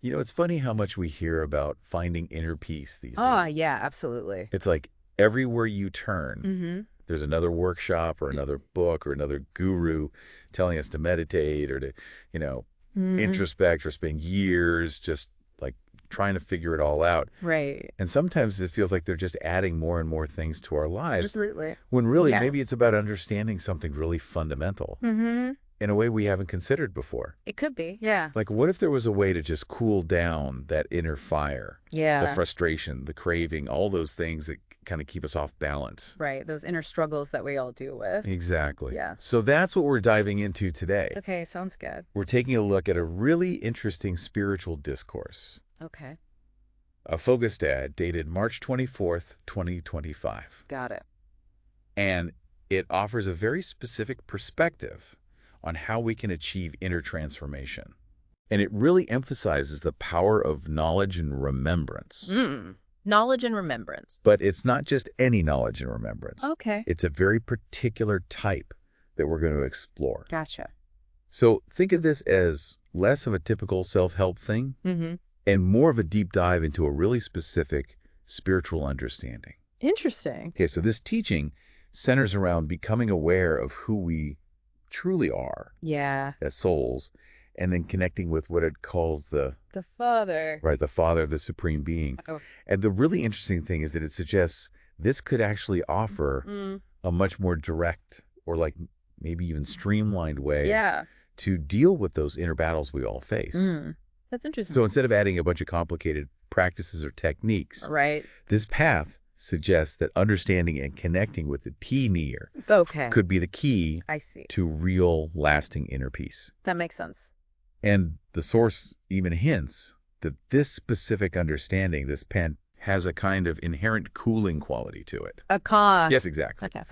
You know, it's funny how much we hear about finding inner peace these Oh, days. yeah, absolutely. It's like everywhere you turn, Mm-hmm. there's another workshop or another book or another guru telling us to meditate or to, you know, Mm-hmm. introspect or spend years just like trying to figure it all out. Right. And sometimes it feels like they're just adding more and more things to our lives Absolutely. when really Yeah. maybe it's about understanding something really fundamental Mm-hmm. in a way we haven't considered before. It could be. Yeah. Like, what if there was a way to just cool down that inner fire, the Yeah. frustration, the craving, all those things that kind of keep us off balance? Right. Those inner struggles that we all deal with. Exactly. Yeah. So that's what we're diving into today. Okay, sounds good. We're taking a look at a really interesting spiritual discourse, Okay. a Fogestad dated March 24th, 2025. Got it. And it offers a very specific perspective on how we can achieve inner transformation. And it really emphasizes the power of knowledge and remembrance. Knowledge and remembrance. But it's not just any knowledge and remembrance. Okay. It's a very particular type that we're going to explore. Gotcha. So think of this as less of a typical self-help thing Mm-hmm. and more of a deep dive into a really specific spiritual understanding. Interesting. Okay, so this teaching centers around becoming aware of who we truly are Yeah. as souls, and then connecting with what it calls the Father. right, the Father, the Supreme Being. Oh. And the really interesting thing is that it suggests this could actually offer a much more direct or like maybe even streamlined way Yeah. to deal with those inner battles we all face. That's interesting. So instead of adding a bunch of complicated practices or techniques, Right. this path suggests that understanding and connecting with the near Okay. could be the key I see. to real lasting inner peace. That makes sense. And the source even hints that this specific understanding, this pen, has a kind of inherent cooling quality to it. A cause. Yes, exactly. Okay.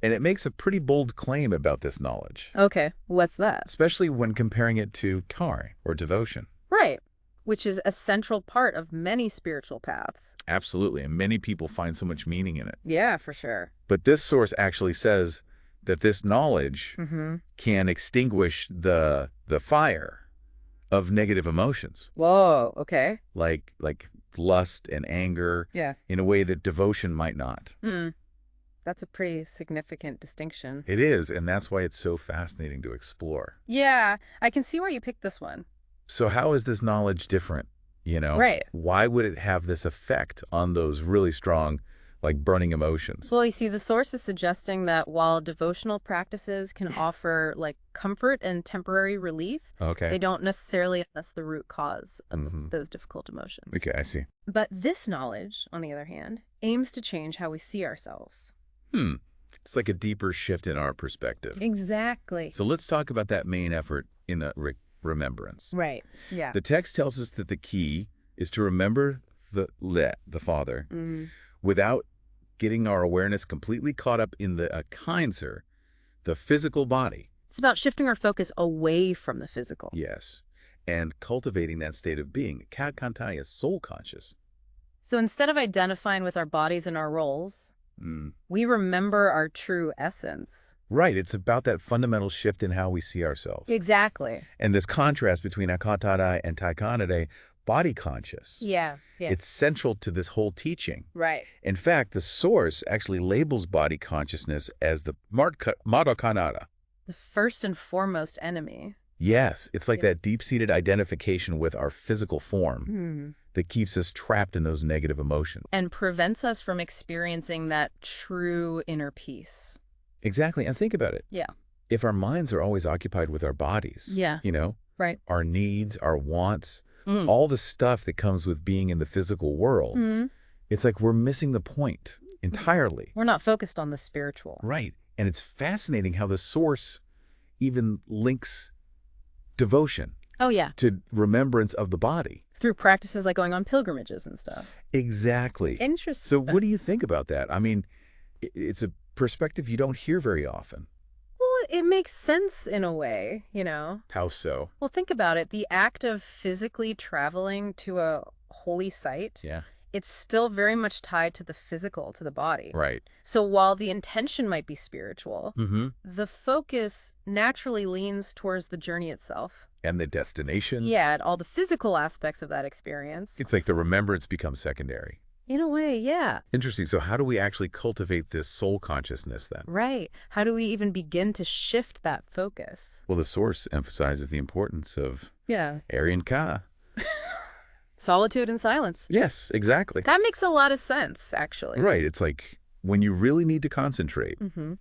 And it makes a pretty bold claim about this knowledge, Okay. What's that? especially when comparing it to kar or devotion. Right. Which is a central part of many spiritual paths. Absolutely. And many people find so much meaning in it. Yeah, for sure. But this source actually says that this knowledge can extinguish the fire of negative emotions, Whoa. Okay. like lust and anger, Yeah. in a way that devotion might not. That's a pretty significant distinction. It is, and that's why it's so fascinating to explore. Yeah, I can see why you picked this one. So how is this knowledge different? You know, Right. Why would it have this effect on those really strong, like burning emotions? Well, you see, the source is suggesting that while devotional practices can offer like comfort and temporary relief, Okay. they don't necessarily address the root cause of those difficult emotions. Okay, I see. But this knowledge, on the other hand, aims to change how we see ourselves. It's like a deeper shift in our perspective. Exactly. So let's talk about that main effort in remembrance. Right. Yeah. The text tells us that the key is to remember the Father, without getting our awareness completely caught up in the Kaiser, the physical body. It's about shifting our focus away from the physical. Yes. And cultivating that state of being, Kantaya, soul conscious. So instead of identifying with our bodies and our roles, we remember our true essence. Right. It's about that fundamental shift in how we see ourselves. Exactly. And this contrast between Akatadai and Taikanade, body conscious. Yeah. It's central to this whole teaching. Right. In fact, the source actually labels body consciousness as the Mado Kanada. The first and foremost enemy. Yes, it's like that deep-seated identification with our physical form that keeps us trapped in those negative emotions. And prevents us from experiencing that true inner peace. Exactly. And think about it. Yeah. If our minds are always occupied with our bodies, Yeah. you know, Right. our needs, our wants, all the stuff that comes with being in the physical world, it's like we're missing the point entirely. We're not focused on the spiritual. Right. And it's fascinating how the source even links devotion Oh, yeah. to remembrance of the body. Through practices like going on pilgrimages and stuff. Exactly. Interesting. So what do you think about that? I mean, it's a perspective you don't hear very often. Well, it makes sense in a way, you know. How so? Well, think about it. The act of physically traveling to a holy site, Yeah. it's still very much tied to the physical, to the body. Right. So while the intention might be spiritual, Mm-hmm. the focus naturally leans towards the journey itself. And the destination? Yeah, and all the physical aspects of that experience. It's like the remembrance becomes secondary. In a way, yeah. Interesting. So how do we actually cultivate this soul consciousness then? Right. How do we even begin to shift that focus? Well, the Source emphasizes the importance of Yeah. Aryan Ka. Solitude and silence. Yes, exactly. That makes a lot of sense, actually. Right. It's like when you really need to concentrate, Mm-hmm.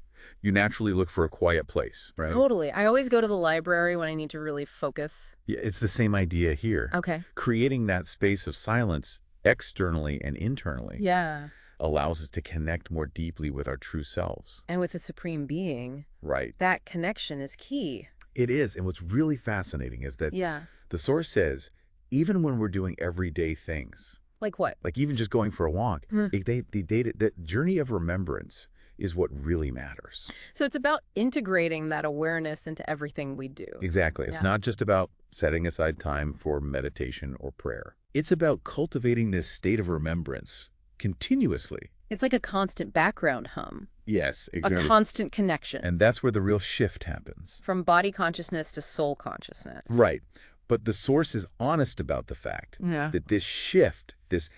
you naturally look for a quiet place, right? Totally. I always go to the library when I need to really focus. Yeah, it's the same idea here. Okay. Creating that space of silence externally and internally Yeah. allows us to connect more deeply with our true selves. And with the Supreme Being, Right. that connection is key. It is. And what's really fascinating is that Yeah. the Source says, even when we're doing everyday things, Like what? like even just going for a walk, Hmm. the journey of remembrance is what really matters. So it's about integrating that awareness into everything we do. Exactly. It's Yeah. not just about setting aside time for meditation or prayer. It's about cultivating this state of remembrance continuously. It's like a constant background hum, Yes, a exactly. constant connection And that's where the real shift happens. from body consciousness to soul consciousness. Right. But the Source is honest about the fact Yeah. that this shift, this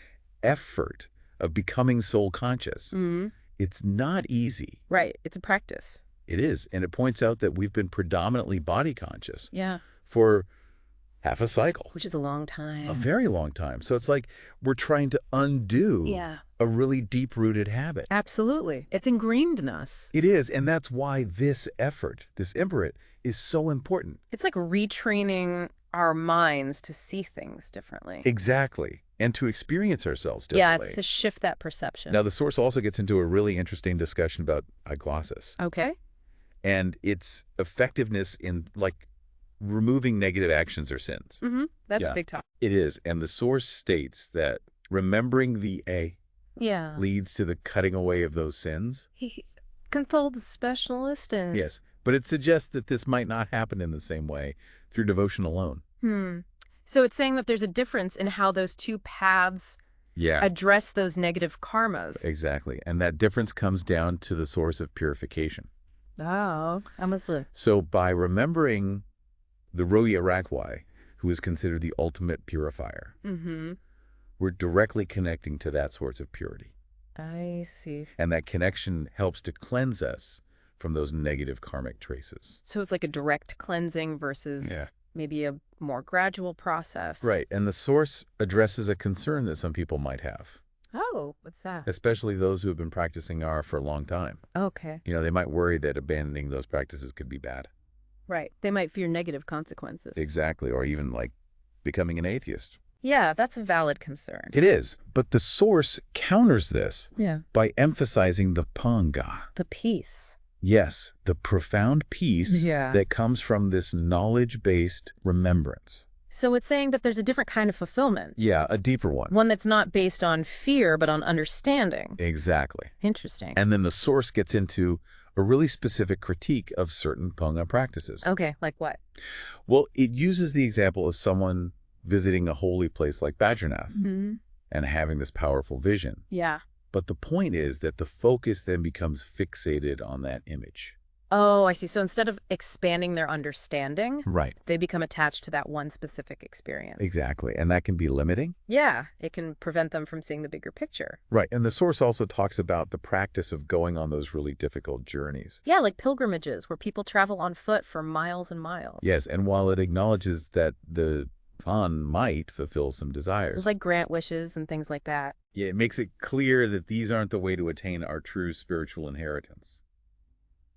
effort of becoming soul conscious, Mm-hmm. it's not easy. Right. It's a practice. It is. And it points out that we've been predominantly body conscious Yeah. for half a cycle, Which is a long time. a very long time. So it's like we're trying to undo Yeah. a really deep-rooted habit. Absolutely. It's ingrained in us. It is. And that's why this effort, this imperit, is so important. It's like retraining our minds to see things differently. Exactly. And to experience ourselves Yeah, differently. it's to shift that perception. Now, the Source also gets into a really interesting discussion about aglossus Okay. and its effectiveness in, like, removing negative actions or sins. Mm-hmm. That's Yeah. a big topic. It is. And the Source states that remembering the A Yeah. leads to the cutting away of those sins. He controlled the specialist is. Yes. But it suggests that this might not happen in the same way through devotion alone. So it's saying that there's a difference in how those two paths Yeah. address those negative karmas. Exactly. And that difference comes down to the source of purification. Oh, I must look. So by remembering the Roya Rakwai, who is considered the ultimate purifier, Mm-hmm. we're directly connecting to that source of purity. I see. And that connection helps to cleanse us from those negative karmic traces. So it's like a direct cleansing versus maybe a more gradual process. Right. And the source addresses a concern that some people might have, Oh, what's that? especially those who have been practicing R for a long time. Okay. You know, they might worry that abandoning those practices could be bad. Right. They might fear negative consequences. Exactly. Or even like becoming an atheist. Yeah, that's a valid concern. It is. But the source counters this Yeah. by emphasizing the panga. The peace. Yes, the profound peace Yeah. that comes from this knowledge-based remembrance. So it's saying that there's a different kind of fulfillment. Yeah, a deeper one. One that's not based on fear, but on understanding. Exactly. Interesting. And then the source gets into a really specific critique of certain panga practices. Okay, like what? Well, it uses the example of someone visiting a holy place like Badrinath Mm-hmm. and having this powerful vision. Yeah. But the point is that the focus then becomes fixated on that image. Oh, I see. So instead of expanding their understanding, Right. they become attached to that one specific experience. Exactly. And that can be limiting. Yeah, it can prevent them from seeing the bigger picture. Right. And the source also talks about the practice of going on those really difficult journeys. Yeah, like pilgrimages where people travel on foot for miles and miles. Yes. And while it acknowledges that the Khan might fulfill some desires, There's like grant wishes and things like that. yeah, it makes it clear that these aren't the way to attain our true spiritual inheritance.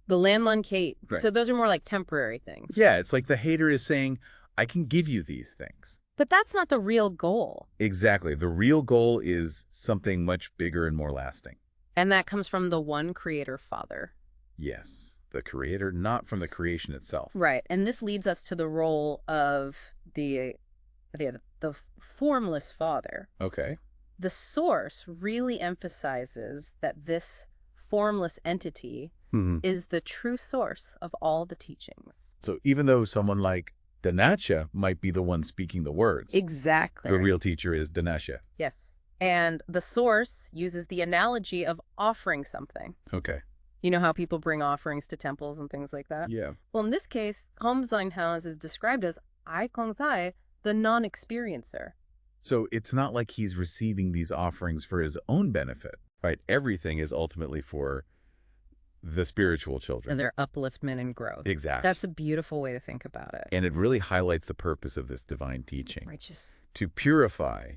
The Landlun Kate. Right. So those are more like temporary things. Yeah, it's like the hater is saying, I can give you these things. But that's not the real goal. Exactly. The real goal is something much bigger and more lasting. And that comes from the one creator father. Yes, the creator, not from the creation itself. Right. And this leads us to the role of the formless father. Okay. The source really emphasizes that this formless entity is the true source of all the teachings. So even though someone like Danasha might be the one speaking the words, Exactly. the real teacher is Danasha. Yes. And the source uses the analogy of offering something. Okay. You know how people bring offerings to temples and things like that? Yeah. Well, in this case, Homseinhaus is described as I Kong Zai, the non-experiencer. So it's not like he's receiving these offerings for his own benefit, right? Everything is ultimately for the spiritual children. And their upliftment and growth. Exactly. That's a beautiful way to think about it. And it really highlights the purpose of this divine teaching. Righteous. To purify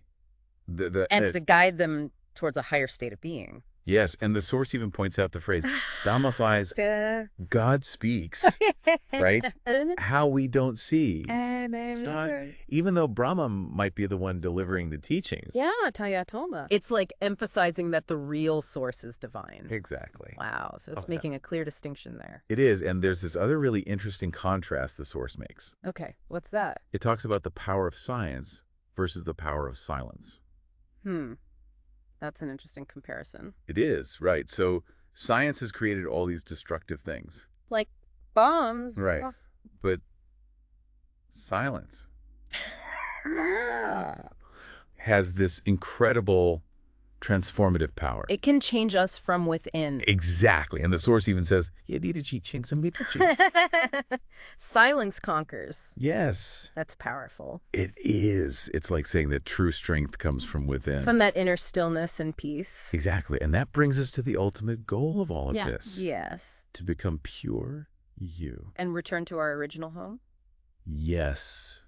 and to guide them towards a higher state of being. Yes, and the source even points out the phrase, Damasai's, God speaks, right? How we don't see. Even though Brahma might be the one delivering the teachings. Yeah, Tayatoma. It's like emphasizing that the real source is divine. Exactly. Wow, so it's making a clear distinction there. It is, and there's this other really interesting contrast the source makes. Okay, what's that? It talks about the power of science versus the power of silence. That's an interesting comparison. It is, right. So science has created all these destructive things. Like bombs. Right. But silence has this incredible transformative power. It can change us from within. Exactly. And the source even says, silence conquers. Yes. That's powerful. It is. It's like saying that true strength comes from within. From that inner stillness and peace. Exactly. And that brings us to the ultimate goal of all of this. Yes. To become pure you. And return to our original home? Yes.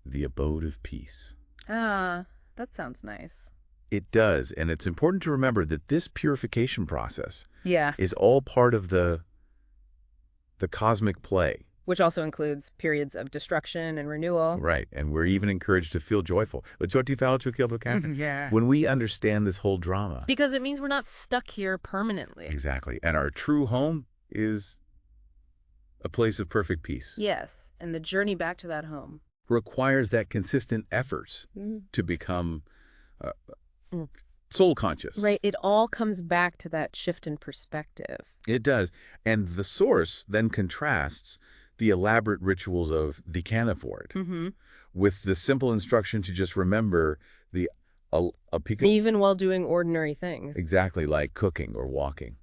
The abode of peace. Ah, that sounds nice. It does. And it's important to remember that this purification process Yeah. is all part of the cosmic play. Which also includes periods of destruction and renewal. Right. And we're even encouraged to feel joyful. Yeah. When we understand this whole drama. Because it means we're not stuck here permanently. Exactly. And our true home is a place of perfect peace. Yes. And the journey back to that home requires that consistent efforts to become soul conscious. Right. It all comes back to that shift in perspective. It does. And the source then contrasts the elaborate rituals of Decanaphord with the simple instruction to just remember the apika. Even while doing ordinary things. Exactly, like cooking or walking.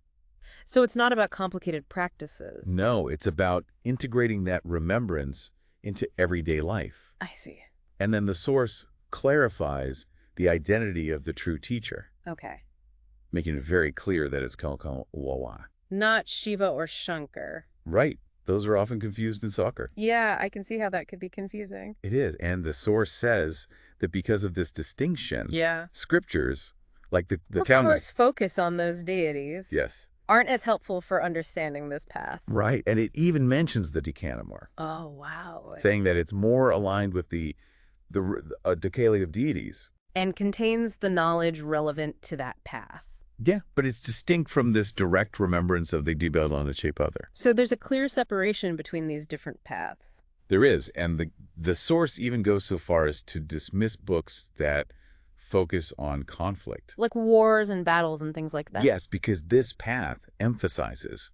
So it's not about complicated practices. No, it's about integrating that remembrance into everyday life. I see. And then the source clarifies the identity of the true teacher. Okay. Making it very clear that it's Kalkan Wawa. Not Shiva or Shankar. Right. Those are often confused in soccer. Yeah, I can see how that could be confusing. It is. And the source says that because of this distinction, scriptures, like the Talmud, focus on those deities. Yes. Aren't as helpful for understanding this path. Right. And it even mentions the Decanaphor. Oh, wow. Saying that it's more aligned with the decale of deities. And contains the knowledge relevant to that path. Yeah, but it's distinct from this direct remembrance of the Dibelana Chepother. So there's a clear separation between these different paths. There is, and the source even goes so far as to dismiss books that focus on conflict. Like wars and battles and things like that? Yes, because this path emphasizes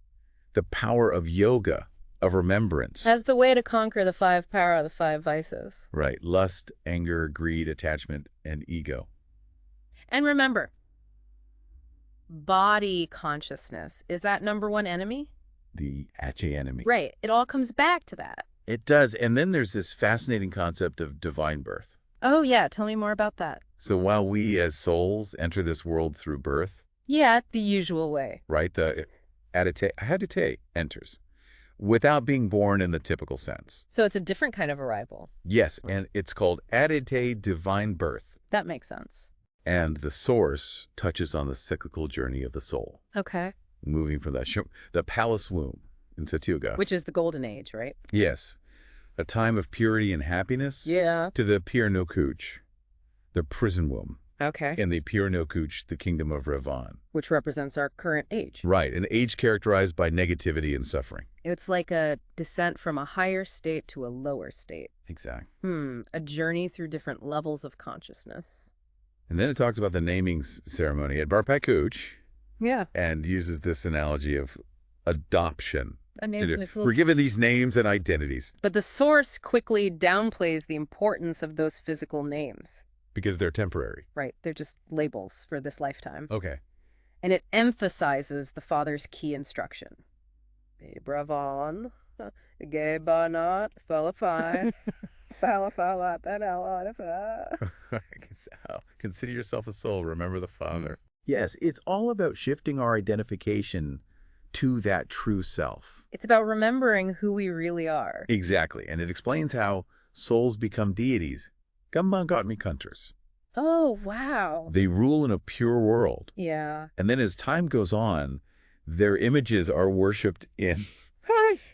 the power of yoga, of remembrance. As the way to conquer the 5 power of the 5 vices. Right, lust, anger, greed, attachment, and ego. And remember, body consciousness, is that #1 enemy? The Ache enemy. Right. It all comes back to that. It does. And then there's this fascinating concept of divine birth. Oh, yeah. Tell me more about that. So while we as souls enter this world through birth. Yeah, the usual way. Right. The hadite enters without being born in the typical sense. So it's a different kind of arrival. Yes. And it's called adite divine birth. That makes sense. And the source touches on the cyclical journey of the soul. Okay. Moving from the palace womb in Satyuga. Which is the golden age, right? Yes. A time of purity and happiness. Yeah. To the Pir no Kuch, the prison womb. Okay. And the Pir no Kuch, the kingdom of Ravan. Which represents our current age. Right. An age characterized by negativity and suffering. It's like a descent from a higher state to a lower state. Exactly. A journey through different levels of consciousness. And then it talks about the naming ceremony at Barpak Kuch. Yeah. And uses this analogy of adoption. We're We're given these names and identities. But the source quickly downplays the importance of those physical names. Because they're temporary. Right. They're just labels for this lifetime. Okay. And it emphasizes the father's key instruction. Bravan, Gay bar not, fella fine. Fella, that out. Consider yourself a soul. Remember the Father. Yes, it's all about shifting our identification to that true self. It's about remembering who we really are. Exactly. And it explains how souls become deities. Gamma got me cunters. Oh, wow. They rule in a pure world. Yeah. And then as time goes on, their images are worshipped in...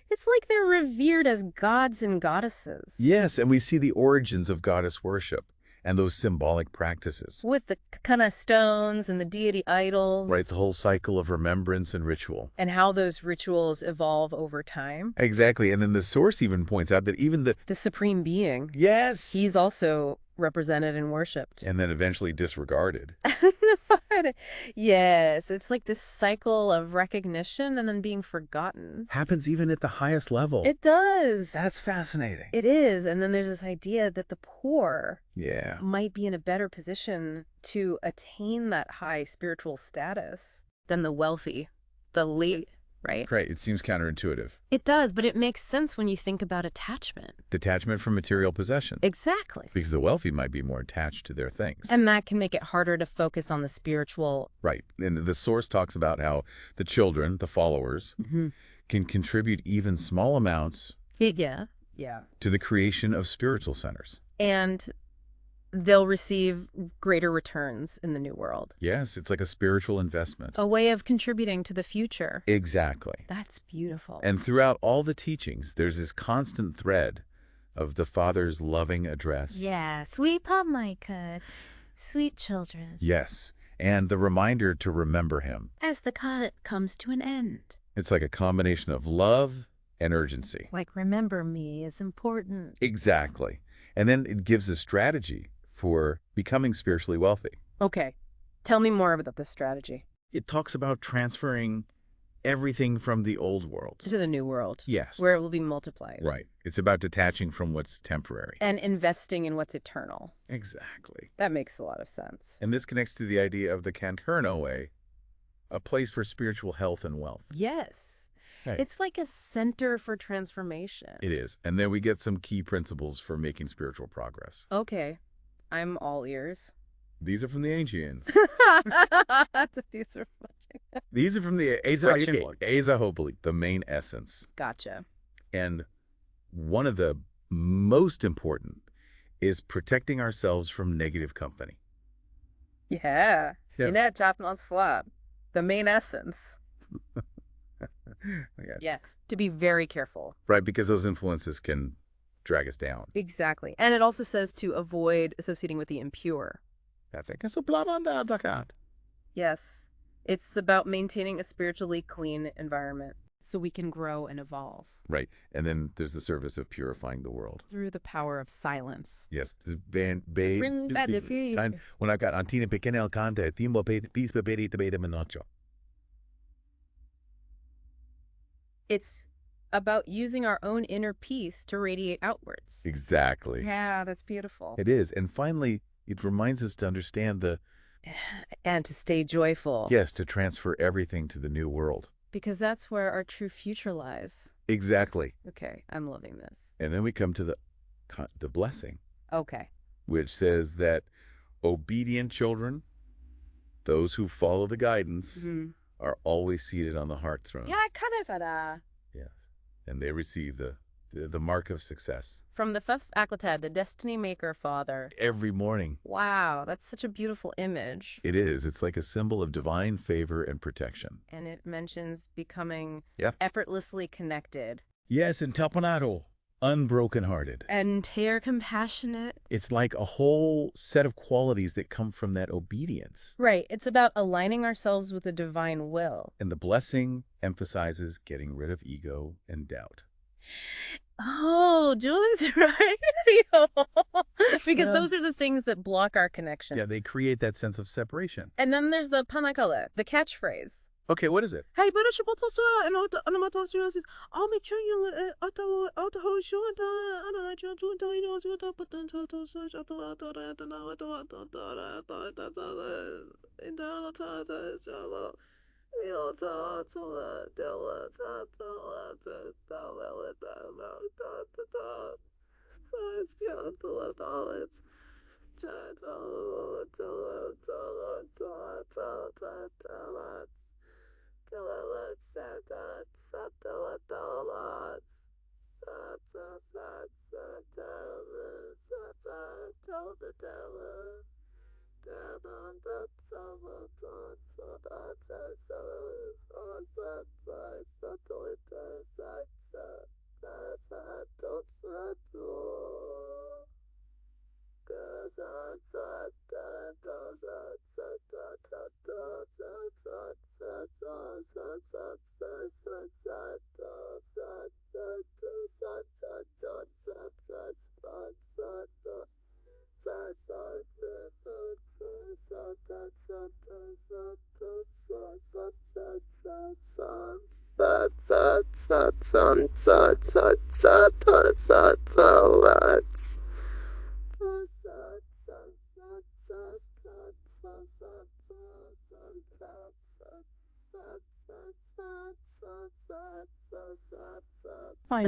It's like they're revered as gods and goddesses. Yes, and we see the origins of goddess worship and those symbolic practices. With the kind of stones and the deity idols. Right, it's a whole cycle of remembrance and ritual. And how those rituals evolve over time. Exactly, and then the source even points out that even the supreme being. Yes! He's also represented and worshipped. And then eventually disregarded. Yes, it's like this cycle of recognition and then being forgotten. Happens even at the highest level. It does. That's fascinating. It is. And then there's this idea that the poor might be in a better position to attain that high spiritual status than the wealthy, the elite, right? Right. It seems counterintuitive. It does, but it makes sense when you think about attachment. Detachment from material possessions. Exactly. Because the wealthy might be more attached to their things. And that can make it harder to focus on the spiritual. Right. And the source talks about how the children, the followers, can contribute even small amounts to the creation of spiritual centers. And they'll receive greater returns in the new world. Yes, it's like a spiritual investment. A way of contributing to the future. Exactly. That's beautiful. And throughout all the teachings, there's this constant thread of the Father's loving address. Yeah, sweet Pamika, sweet children. Yes, and the reminder to remember him. As the cut comes to an end. It's like a combination of love and urgency. Like remember me is important. Exactly. And then it gives a strategy for becoming spiritually wealthy. Okay. Tell me more about this strategy. It talks about transferring everything from the old world to the new world. Yes. Where it will be multiplied. Right. It's about detaching from what's temporary. And investing in what's eternal. Exactly. That makes a lot of sense. And this connects to the idea of the Kankurno way, a place for spiritual health and wealth. Yes. Hey. It's like a center for transformation. It is. And then we get some key principles for making spiritual progress. Okay. I'm all ears. These are from the ancients. These are funny. These are from the Ezahobli, the main essence. Gotcha. And one of the most important is protecting ourselves from negative company. Yeah. That Japanese flat. The main essence. Yeah. To be very careful. Right, because those influences can drag us down. Exactly. And it also says to avoid associating with the impure. Yes. It's about maintaining a spiritually clean environment so we can grow and evolve. Right. And then there's the service of purifying the world. Through the power of silence. Yes. When I got Antina Pequena El Cante, Timo Pispa Peri Tabeta Menocho. It's about using our own inner peace to radiate outwards. Exactly. Yeah, that's beautiful. It is. And finally, it reminds us to understand and to stay joyful. Yes, to transfer everything to the new world. Because that's where our true future lies. Exactly. Okay, I'm loving this. And then we come to the blessing. Okay. Which says that obedient children, those who follow the guidance, are always seated on the heart throne. Yeah, I kind of thought. Yes. And they receive the mark of success. From the Fef Aklatad, the Destiny Maker Father. Every morning. Wow, that's such a beautiful image. It is. It's like a symbol of divine favor and protection. And it mentions becoming effortlessly connected. Yes, and tapanado, unbroken-hearted. And tear compassionate. It's like a whole set of qualities that come from that obedience. Right. It's about aligning ourselves with the divine will. And the blessing emphasizes getting rid of ego and doubt. Oh, Julie's right. Because those are the things that block our connection. Yeah, they create that sense of separation. And then there's the panakala, the catchphrase. Okay, what is it? Hey, but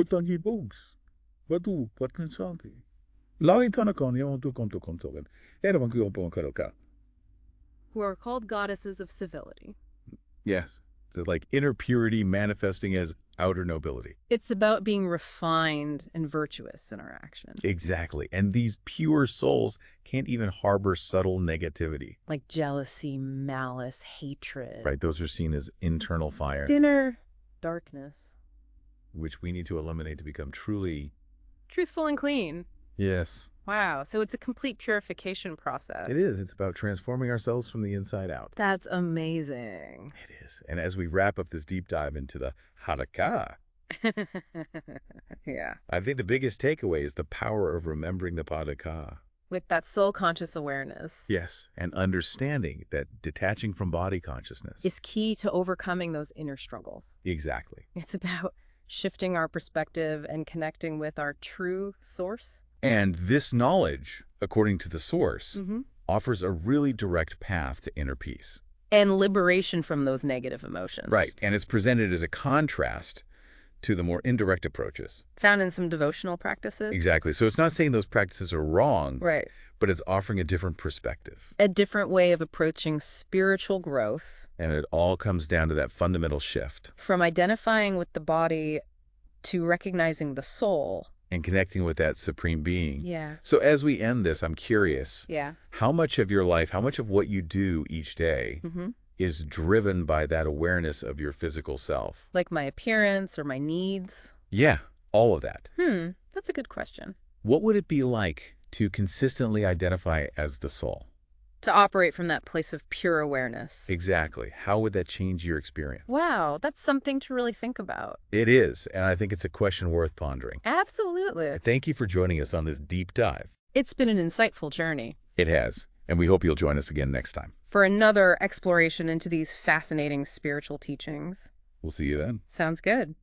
Tangi Boogs. Wat kan santi? Lai Tanakon, you to come to Kontogan. Everyone go upon Karoka. Who are called goddesses of civility. Yes. It's like inner purity manifesting as outer nobility. It's about being refined and virtuous in our action. Exactly. And these pure souls can't even harbor subtle negativity. Like jealousy, malice, hatred. Right. Those are seen as internal fire. Inner darkness. Which we need to eliminate to become truly truthful and clean. Yes. Wow. So it's a complete purification process. It is. It's about transforming ourselves from the inside out. That's amazing. It is. And as we wrap up this deep dive into the Haraka, yeah, I think the biggest takeaway is the power of remembering the Padaka. With that soul conscious awareness. Yes. And understanding that detaching from body consciousness is key to overcoming those inner struggles. Exactly. It's about shifting our perspective and connecting with our true source. And this knowledge, according to the source, offers a really direct path to inner peace. And liberation from those negative emotions. Right. And it's presented as a contrast to the more indirect approaches. Found in some devotional practices. Exactly. So it's not saying those practices are wrong. Right. But it's offering a different perspective. A different way of approaching spiritual growth. And it all comes down to that fundamental shift. From identifying with the body to recognizing the soul. And connecting with that supreme being. Yeah. So as we end this, I'm curious. Yeah. How much of your life, how much of what you do each day is driven by that awareness of your physical self? Like my appearance or my needs? Yeah, all of that. That's a good question. What would it be like to consistently identify as the soul? To operate from that place of pure awareness. Exactly. How would that change your experience? Wow, that's something to really think about. It is, and I think it's a question worth pondering. Absolutely. Thank you for joining us on this deep dive. It's been an insightful journey. It has, and we hope you'll join us again next time. For another exploration into these fascinating spiritual teachings. We'll see you then. Sounds good.